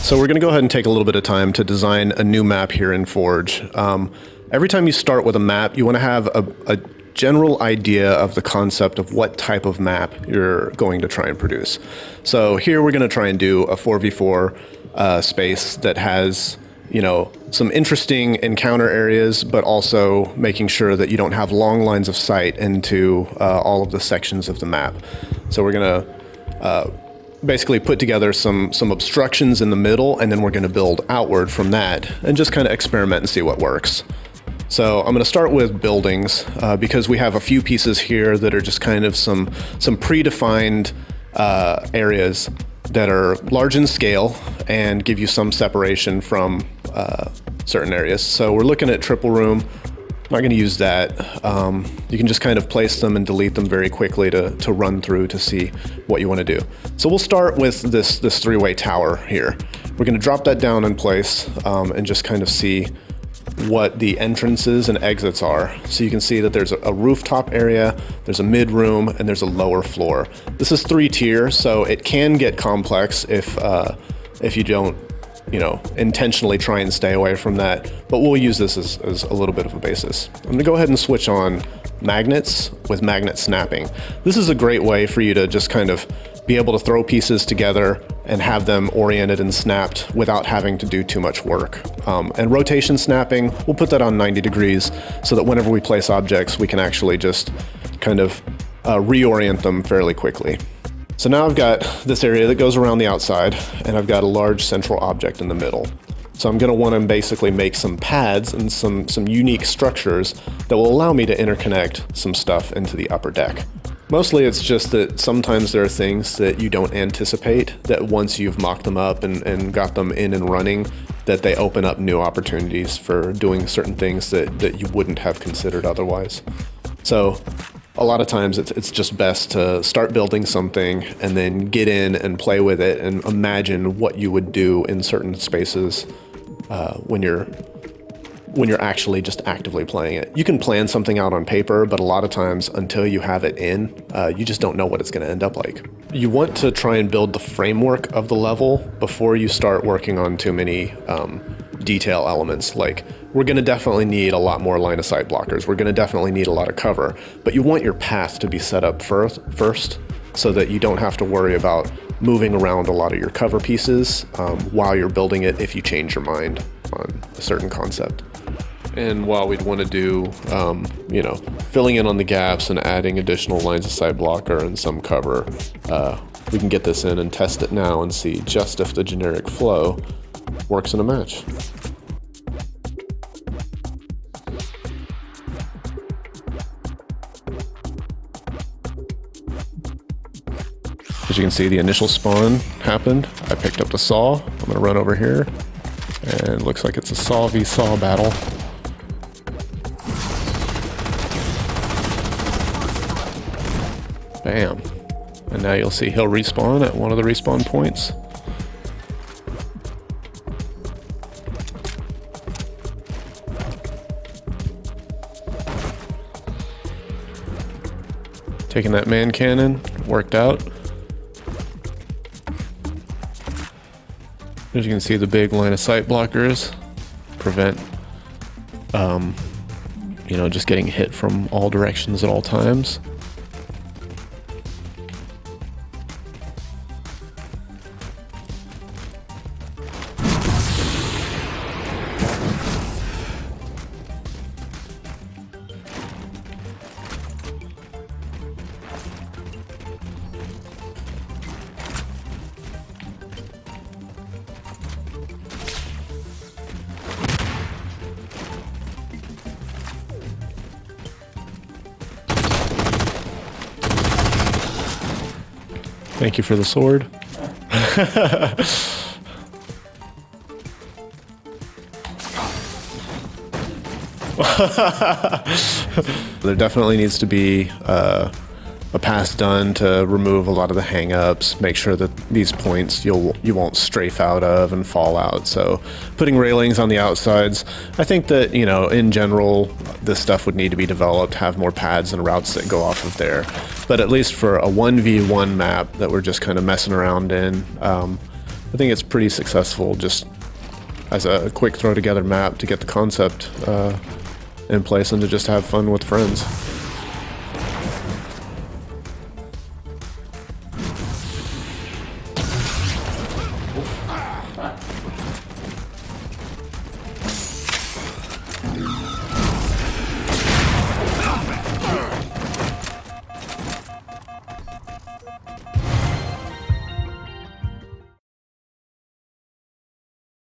So we're going to go ahead and take a little bit of time to design a new map here in Forge. Every time you start with a map, you want to have a general idea of the concept of what type of map you're going to try and produce. So here we're going to try and do a 4v4 space that has, you know, some interesting encounter areas, but also making sure that you don't have long lines of sight into all of the sections of the map. So we're going to basically put together some obstructions in the middle, and then we're going to build outward from that and just kind of experiment and see what works. So I'm going to start with buildings because we have a few pieces here that are just kind of some predefined areas that are large in scale and give you some separation from certain areas. So we're looking at triple room. I'm not going to use that. You can just kind of place them and delete them very quickly to run through to see what you want to do. So we'll start with this three-way tower here. We're going to drop that down in place and just kind of see what the entrances and exits are. So you can see that there's a rooftop area, there's a mid room, and there's a lower floor. This is 3-tier, so it can get complex if you don't, you know, intentionally try and stay away from that, but we'll use this as a little bit of a basis. I'm gonna go ahead and switch on magnets with magnet snapping. This is a great way for you to just kind of be able to throw pieces together and have them oriented and snapped without having to do too much work. And rotation snapping, we'll put that on 90 degrees so that whenever we place objects, we can actually just kind of reorient them fairly quickly. So now I've got this area that goes around the outside, and I've got a large central object in the middle. So I'm going to want to basically make some pads and some unique structures that will allow me to interconnect some stuff into the upper deck. Mostly it's just that sometimes there are things that you don't anticipate, that once you've mocked them up and got them in and running, that they open up new opportunities for doing certain things that you wouldn't have considered otherwise. So a lot of times it's just best to start building something and then get in and play with it and imagine what you would do in certain spaces when you're actually just actively playing it. You can plan something out on paper, but a lot of times until you have it in, you just don't know what it's going to end up like. You want to try and build the framework of the level before you start working on too many detail elements. Like, we're going to definitely need a lot more line of sight blockers. We're going to definitely need a lot of cover, but you want your path to be set up first so that you don't have to worry about moving around a lot of your cover pieces while you're building it if you change your mind on a certain concept. And while we'd want to do, you know, filling in on the gaps and adding additional lines of sight blocker and some cover, we can get this in and test it now and see just if the generic flow works in a match. As you can see, the initial spawn happened. I picked up the saw. I'm going to run over here, and it looks like it's a saw v saw battle. Bam. And now you'll see he'll respawn at one of the respawn points. Taking that man cannon, worked out. As you can see, the big line of sight blockers prevent, you know, just getting hit from all directions at all times. Thank you for the sword. There definitely needs to be a pass done to remove a lot of the hang-ups, make sure that these points you won't strafe out of and fall out. So putting railings on the outsides, I think that, you know, in general, this stuff would need to be developed, have more pads and routes that go off of there. But at least for a 1v1 map that we're just kind of messing around in, I think it's pretty successful just as a quick throw together map to get the concept in place and to just have fun with friends.